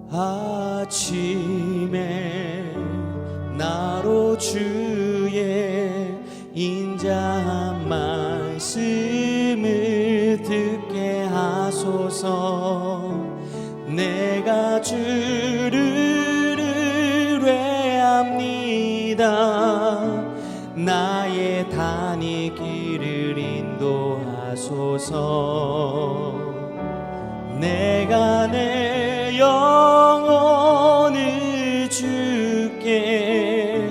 아침에 나로 주의 인자한 말씀을 듣게 하소서. 내가 주를 의뢰합니다. 나의 다닐 길을 인도하소서. 내가 내 영혼을 주께,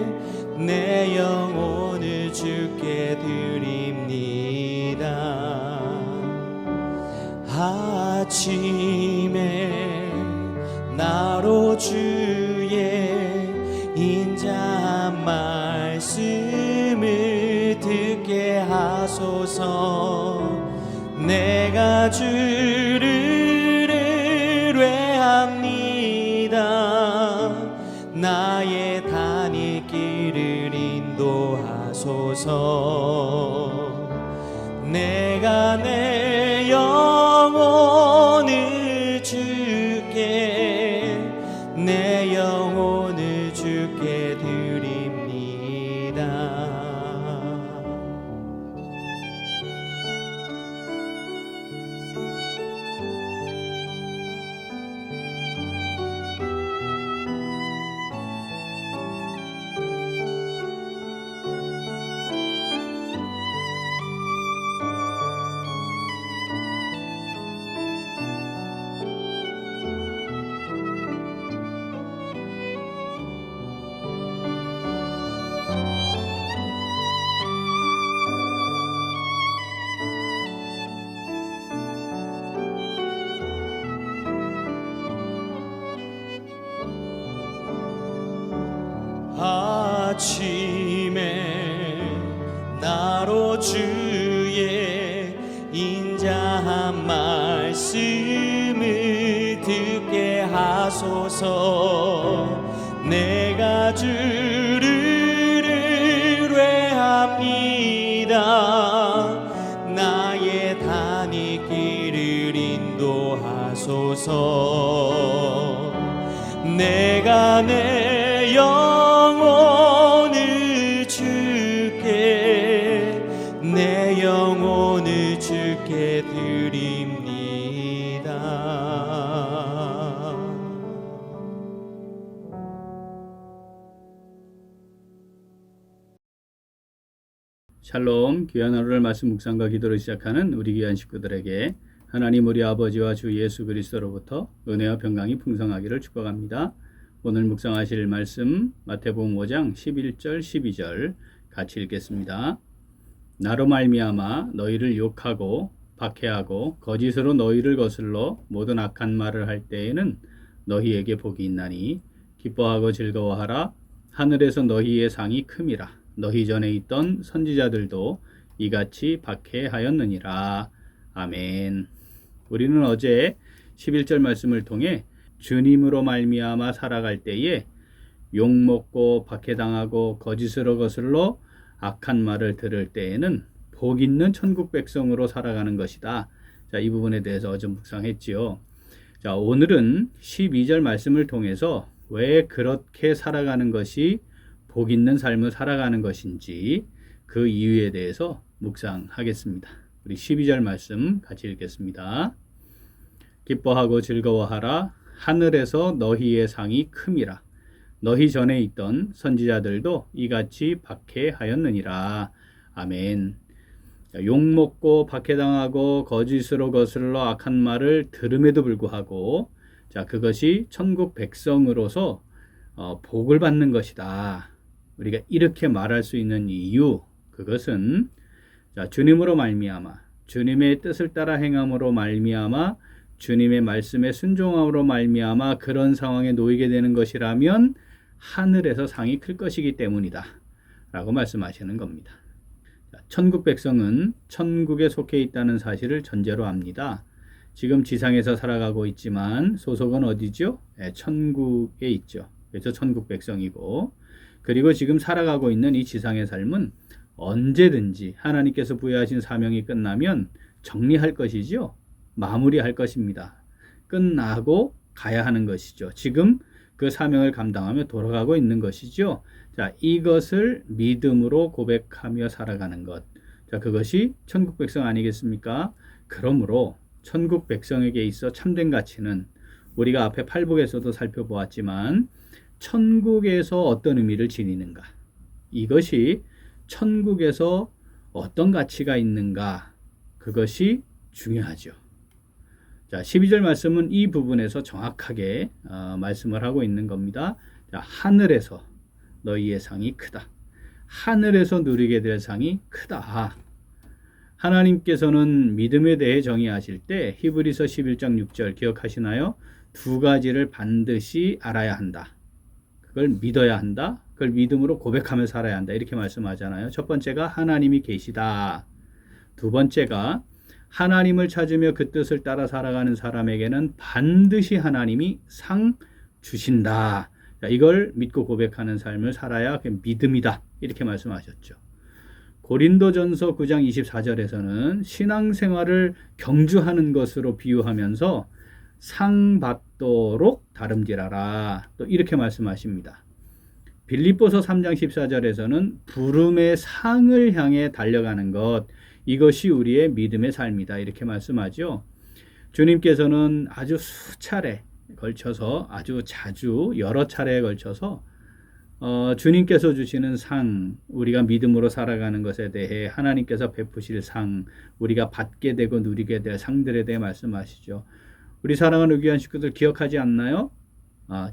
내 영혼을 주께 드립니다. 아침에 나로 주의 인자한 말씀을 듣게 하소서. 내가 주를 나의 다닐 길을 인도하소서. 내가 내 영혼을 주께, 내 영혼을 주께 드립니다. 아침에 나로 주의 인자한 말씀을 듣게 하소서. 내가 주를 의뢰합니다. 나의 다닐 길을 인도하소서. 내가 내 영혼을 주께, 내 영혼을 주께 드립니다. 샬롬, 귀한 하루를 말씀 묵상과 기도를 시작하는 우리 귀한 식구들에게 하나님 우리 아버지와 주 예수 그리스도로부터 은혜와 평강이 풍성하기를 축복합니다. 오늘 묵상하실 말씀 마태복음 5장 11절 12절 같이 읽겠습니다. 나로 말미암아 너희를 욕하고 박해하고 거짓으로 너희를 거슬러 모든 악한 말을 할 때에는 너희에게 복이 있나니 기뻐하고 즐거워하라. 하늘에서 너희의 상이 큼이라. 너희 전에 있던 선지자들도 이같이 박해하였느니라. 아멘. 우리는 어제 11절 말씀을 통해 주님으로 말미암아 살아갈 때에 욕먹고 박해당하고 거짓으로 거슬러 악한 말을 들을 때에는 복 있는 천국 백성으로 살아가는 것이다. 자, 이 부분에 대해서 어제 묵상했지요. 자, 오늘은 12절 말씀을 통해서 왜 그렇게 살아가는 것이 복 있는 삶을 살아가는 것인지 그 이유에 대해서 묵상하겠습니다. 우리 12절 말씀 같이 읽겠습니다. 기뻐하고 즐거워하라. 하늘에서 너희의 상이 큼이라. 너희 전에 있던 선지자들도 이같이 박해하였느니라. 아멘. 욕먹고 박해당하고 거짓으로 거슬러 악한 말을 들음에도 불구하고 그것이 천국 백성으로서 복을 받는 것이다. 우리가 이렇게 말할 수 있는 이유, 그것은 주님으로 말미암아, 주님의 뜻을 따라 행함으로 말미암아, 주님의 말씀에 순종함으로 말미암아 그런 상황에 놓이게 되는 것이라면 하늘에서 상이 클 것이기 때문이다 라고 말씀하시는 겁니다. 천국 백성은 천국에 속해 있다는 사실을 전제로 합니다. 지금 지상에서 살아가고 있지만 소속은 어디죠? 천국에 있죠. 그래서 천국 백성이고, 그리고 지금 살아가고 있는 이 지상의 삶은 언제든지 하나님께서 부여하신 사명이 끝나면 정리할 것이죠. 마무리할 것입니다. 끝나고 가야 하는 것이죠. 지금 그 사명을 감당하며 돌아가고 있는 것이죠. 자, 이것을 믿음으로 고백하며 살아가는 것. 자, 그것이 천국 백성 아니겠습니까? 그러므로 천국 백성에게 있어 참된 가치는 우리가 앞에 팔복에서도 살펴보았지만 천국에서 어떤 의미를 지니는가? 이것이 천국에서 어떤 가치가 있는가? 그것이 중요하죠. 자, 12절 말씀은 이 부분에서 정확하게 말씀을 하고 있는 겁니다. 자, 하늘에서 너희의 상이 크다. 하늘에서 누리게 될 상이 크다. 하나님께서는 믿음에 대해 정의하실 때 히브리서 11장 6절 기억하시나요? 두 가지를 반드시 알아야 한다. 그걸 믿어야 한다. 그걸 믿음으로 고백하며 살아야 한다. 이렇게 말씀하잖아요. 첫 번째가 하나님이 계시다. 두 번째가 하나님을 찾으며 그 뜻을 따라 살아가는 사람에게는 반드시 하나님이 상 주신다. 자, 이걸 믿고 고백하는 삶을 살아야 믿음이다. 이렇게 말씀하셨죠. 고린도전서 9장 24절에서는 신앙생활을 경주하는 것으로 비유하면서 상 받도록 다름질하라. 또 이렇게 말씀하십니다. 빌립보서 3장 14절에서는 부름의 상을 향해 달려가는 것, 이것이 우리의 믿음의 삶이다. 이렇게 말씀하죠. 주님께서는 아주 수차례 걸쳐서 아주 자주 여러 차례에 걸쳐서 주님께서 주시는 상, 우리가 믿음으로 살아가는 것에 대해 하나님께서 베푸실 상, 우리가 받게 되고 누리게 될 상들에 대해 말씀하시죠. 우리 사랑하는 귀한 식구들 기억하지 않나요?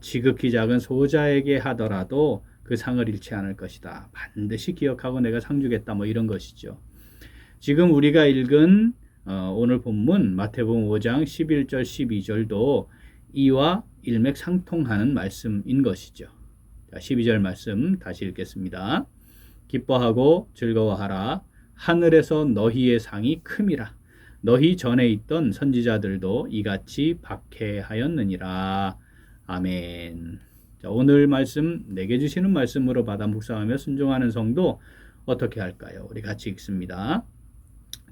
지극히 작은 소자에게 하더라도 그 상을 잃지 않을 것이다. 반드시 기억하고 내가 상 주겠다. 뭐 이런 것이죠. 지금 우리가 읽은 오늘 본문 마태복음 5장 11절 12절도 이와 일맥상통하는 말씀인 것이죠. 자, 12절 말씀 다시 읽겠습니다. 기뻐하고 즐거워하라. 하늘에서 너희의 상이 큼이라. 너희 전에 있던 선지자들도 이같이 박해하였느니라. 아멘. 자, 오늘 말씀 내게 주시는 말씀으로 받아 묵상하며 순종하는 성도 어떻게 할까요? 우리 같이 읽습니다.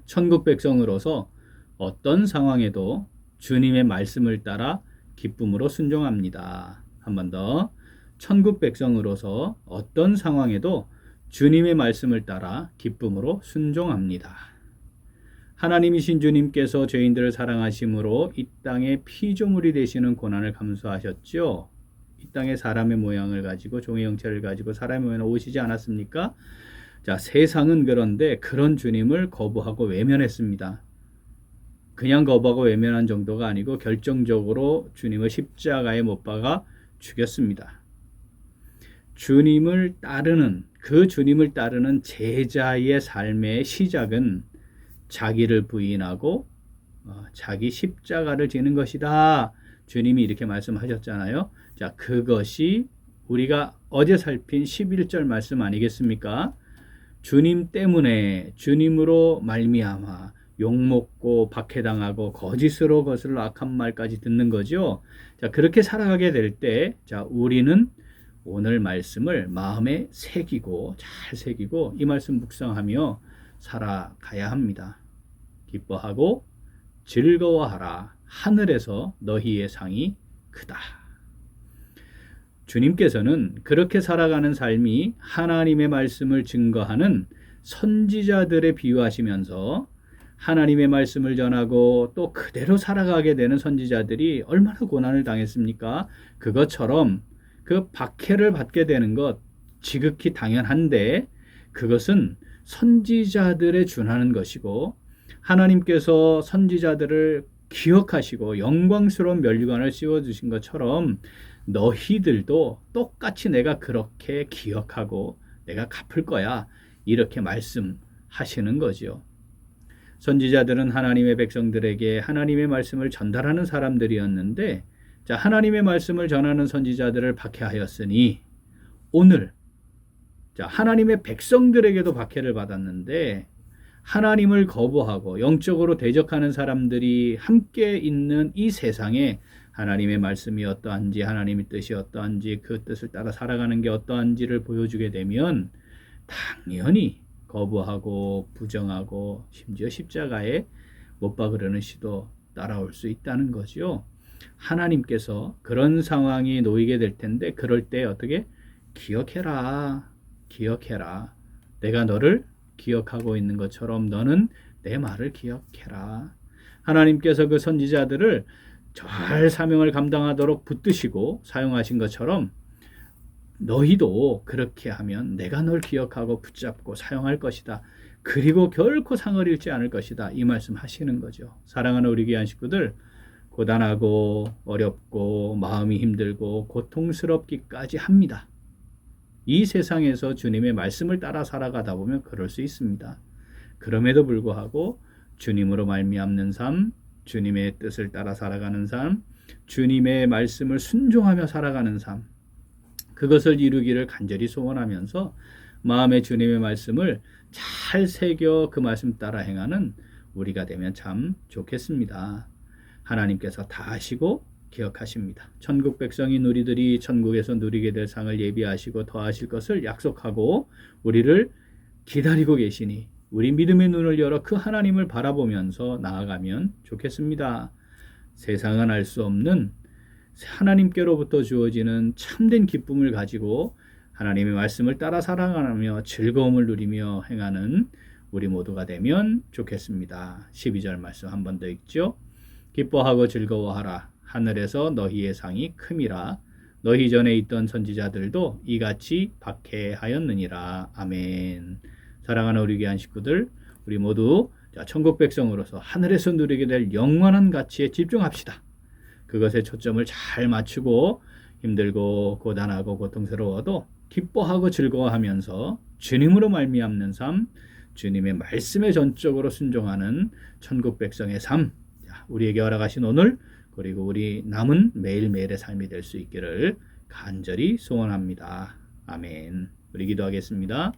천국 백성으로서 어떤 상황에도 주님의 말씀을 따라 기쁨으로 순종합니다. 한 번 더. 천국 백성으로서 어떤 상황에도 주님의 말씀을 따라 기쁨으로 순종합니다. 하나님이신 주님께서 죄인들을 사랑하심으로 이 땅에 피조물이 되시는 고난을 감수하셨죠. 이 땅에 사람의 모양을 가지고 종의 형체를 가지고 사람의 모양으로 오시지 않았습니까? 자, 세상은 그런데 그런 주님을 거부하고 외면했습니다. 그냥 거부하고 외면한 정도가 아니고 결정적으로 주님을 십자가에 못 박아 죽였습니다. 주님을 따르는 제자의 삶의 시작은 자기를 부인하고 자기 십자가를 지는 것이다. 주님이 이렇게 말씀하셨잖아요. 자, 그것이 우리가 어제 살핀 11절 말씀 아니겠습니까? 주님 때문에 주님으로 말미암아 욕먹고 박해당하고 거짓으로 거슬러 악한 말까지 듣는 거죠. 자, 그렇게 살아가게 될 때, 자, 우리는 오늘 말씀을 마음에 새기고 잘 새기고 이 말씀 묵상하며 살아가야 합니다. 기뻐하고 즐거워하라. 하늘에서 너희의 상이 크다. 주님께서는 그렇게 살아가는 삶이 하나님의 말씀을 증거하는 선지자들에 비유하시면서 하나님의 말씀을 전하고 또 그대로 살아가게 되는 선지자들이 얼마나 고난을 당했습니까? 그것처럼 그 박해를 받게 되는 것 지극히 당연한데 그것은 선지자들에 준하는 것이고 하나님께서 선지자들을 기억하시고 영광스러운 면류관을 씌워주신 것처럼 너희들도 똑같이 내가 그렇게 기억하고 내가 갚을 거야 이렇게 말씀하시는 거죠. 선지자들은 하나님의 백성들에게 하나님의 말씀을 전달하는 사람들이었는데 자, 하나님의 말씀을 전하는 선지자들을 박해하였으니 오늘 자, 하나님의 백성들에게도 박해를 받았는데 하나님을 거부하고 영적으로 대적하는 사람들이 함께 있는 이 세상에 하나님의 말씀이 어떠한지 하나님의 뜻이 어떠한지 그 뜻을 따라 살아가는 게 어떠한지를 보여주게 되면 당연히 거부하고 부정하고 심지어 십자가에 못 박으려는 시도 따라올 수 있다는 거죠. 하나님께서 그런 상황이 놓이게 될 텐데 그럴 때 어떻게 기억해라. 기억해라. 내가 너를 기억하고 있는 것처럼 너는 내 말을 기억해라. 하나님께서 그 선지자들을 잘 사명을 감당하도록 붙드시고 사용하신 것처럼 너희도 그렇게 하면 내가 널 기억하고 붙잡고 사용할 것이다. 그리고 결코 상을 잃지 않을 것이다. 이 말씀 하시는 거죠. 사랑하는 우리 귀한 식구들, 고단하고 어렵고 마음이 힘들고 고통스럽기까지 합니다. 이 세상에서 주님의 말씀을 따라 살아가다 보면 그럴 수 있습니다. 그럼에도 불구하고 주님으로 말미암는 삶, 주님의 뜻을 따라 살아가는 삶, 주님의 말씀을 순종하며 살아가는 삶, 그것을 이루기를 간절히 소원하면서 마음에 주님의 말씀을 잘 새겨 그 말씀 따라 행하는 우리가 되면 참 좋겠습니다. 하나님께서 다 아시고 기억하십니다. 천국 백성인 우리들이 천국에서 누리게 될 상을 예비하시고 더하실 것을 약속하고 우리를 기다리고 계시니 우리 믿음의 눈을 열어 그 하나님을 바라보면서 나아가면 좋겠습니다. 세상은 알 수 없는 하나님께로부터 주어지는 참된 기쁨을 가지고 하나님의 말씀을 따라 살아가며 즐거움을 누리며 행하는 우리 모두가 되면 좋겠습니다. 12절 말씀 한 번 더 읽죠. 기뻐하고 즐거워하라. 하늘에서 너희의 상이 큼이라. 너희 전에 있던 선지자들도 이같이 박해하였느니라. 아멘. 사랑하는 우리 귀한 식구들, 우리 모두 천국 백성으로서 하늘에서 누리게 될 영원한 가치에 집중합시다. 그것에 초점을 잘 맞추고 힘들고 고단하고 고통스러워도 기뻐하고 즐거워하면서 주님으로 말미암는 삶, 주님의 말씀에 전적으로 순종하는 천국 백성의 삶, 우리에게 허락하신 오늘 그리고 우리 남은 매일매일의 삶이 될 수 있기를 간절히 소원합니다. 아멘. 우리 기도하겠습니다.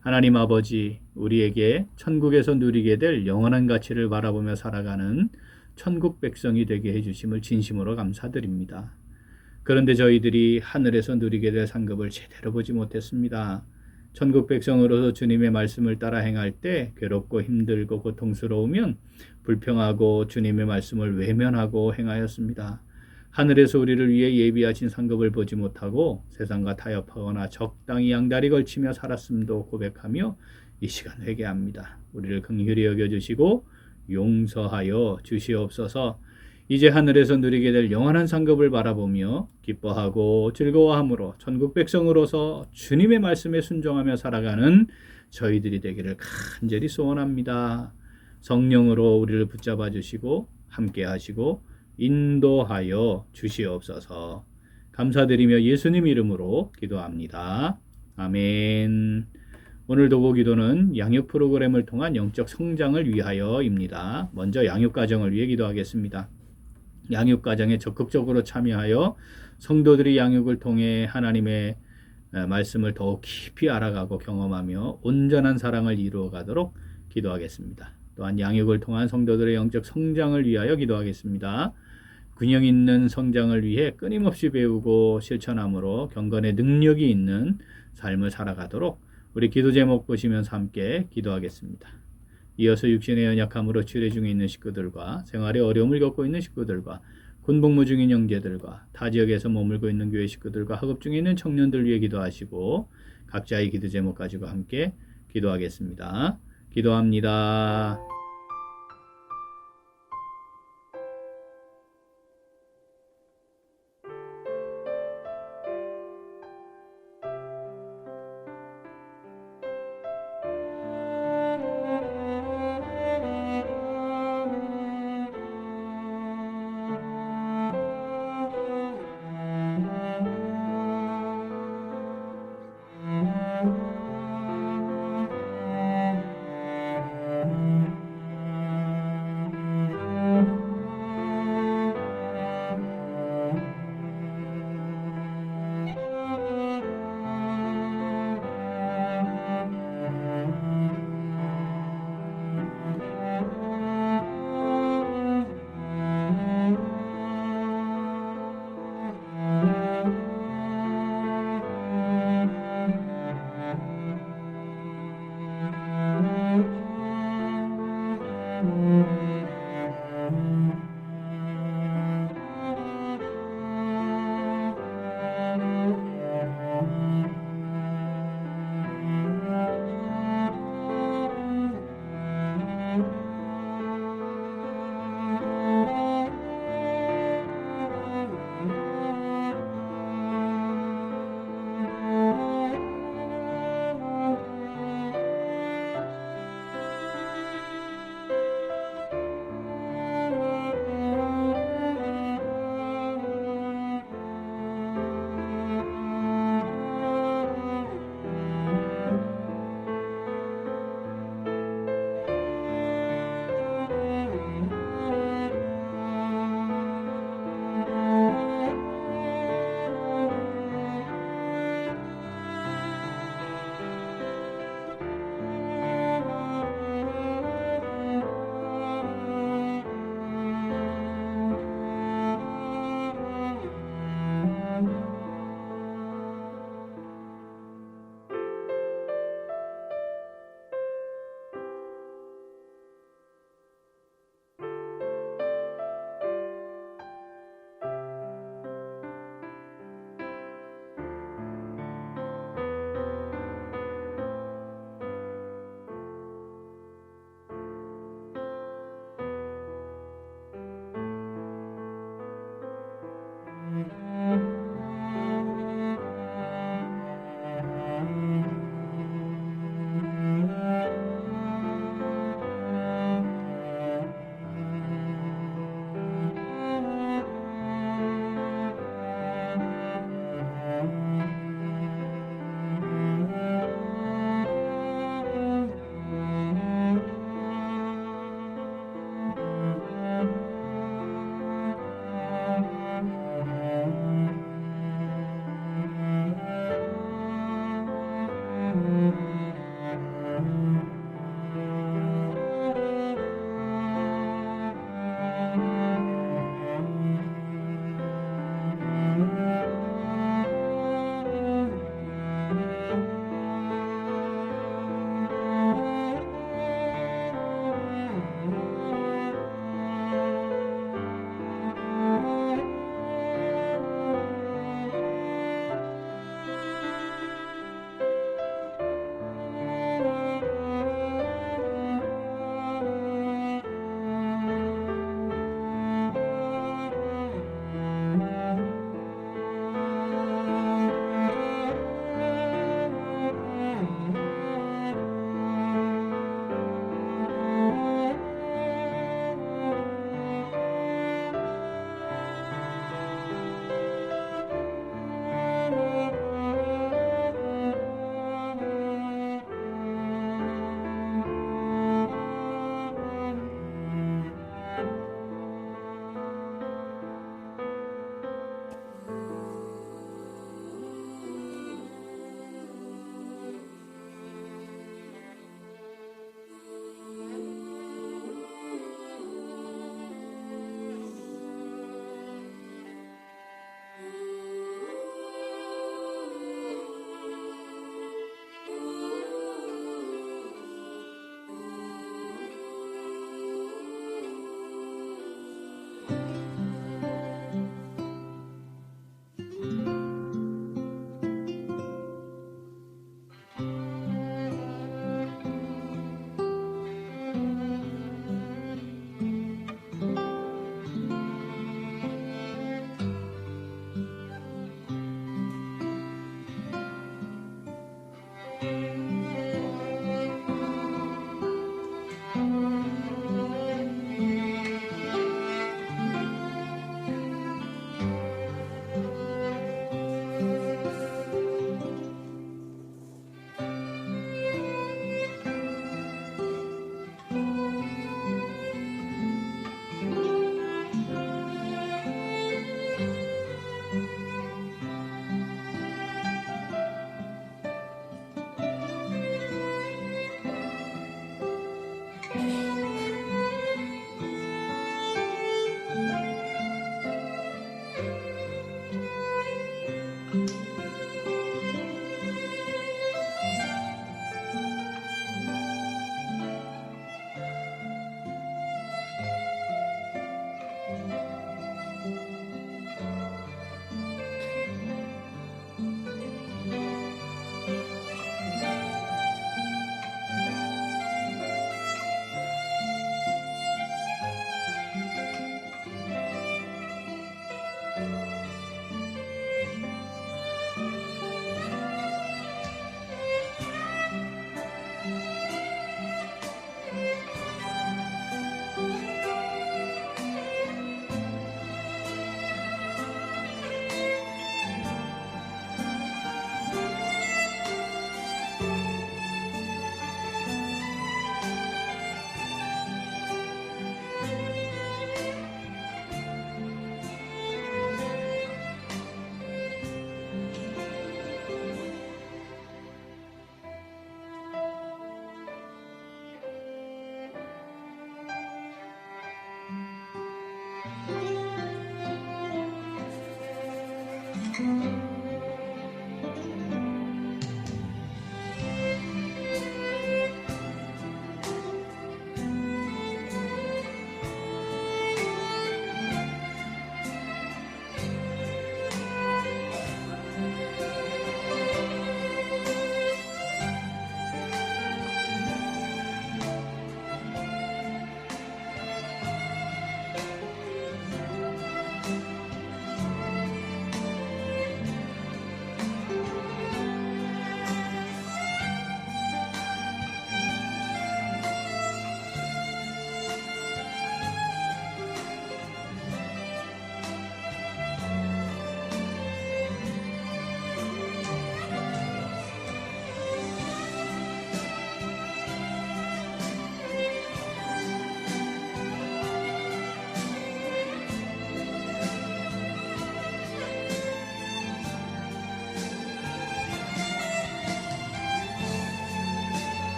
하나님 아버지, 우리에게 천국에서 누리게 될 영원한 가치를 바라보며 살아가는 천국 백성이 되게 해주심을 진심으로 감사드립니다. 그런데 저희들이 하늘에서 누리게 될 상급을 제대로 보지 못했습니다. 천국 백성으로서 주님의 말씀을 따라 행할 때 괴롭고 힘들고 고통스러우면 불평하고 주님의 말씀을 외면하고 행하였습니다. 하늘에서 우리를 위해 예비하신 상급을 보지 못하고 세상과 타협하거나 적당히 양다리 걸치며 살았음도 고백하며 이 시간 회개합니다. 우리를 긍휼히 여겨주시고 용서하여 주시옵소서. 이제 하늘에서 누리게 될 영원한 상급을 바라보며 기뻐하고 즐거워함으로 천국 백성으로서 주님의 말씀에 순종하며 살아가는 저희들이 되기를 간절히 소원합니다. 성령으로 우리를 붙잡아 주시고 함께 하시고 인도하여 주시옵소서. 감사드리며 예수님 이름으로 기도합니다. 아멘. 오늘 도보 기도는 양육 프로그램을 통한 영적 성장을 위하여입니다. 먼저 양육 가정을 위해 기도하겠습니다. 양육 가정에 적극적으로 참여하여 성도들이 양육을 통해 하나님의 말씀을 더욱 깊이 알아가고 경험하며 온전한 사랑을 이루어 가도록 기도하겠습니다. 또한 양육을 통한 성도들의 영적 성장을 위하여 기도하겠습니다. 균형 있는 성장을 위해 끊임없이 배우고 실천함으로 경건의 능력이 있는 삶을 살아가도록 우리 기도 제목 보시면서 함께 기도하겠습니다. 이어서 육신의 연약함으로 치료 중에 있는 식구들과 생활에 어려움을 겪고 있는 식구들과 군복무 중인 형제들과 타 지역에서 머물고 있는 교회 식구들과 학업 중에 있는 청년들 위해 기도하시고 각자의 기도 제목 가지고 함께 기도하겠습니다. 기도합니다.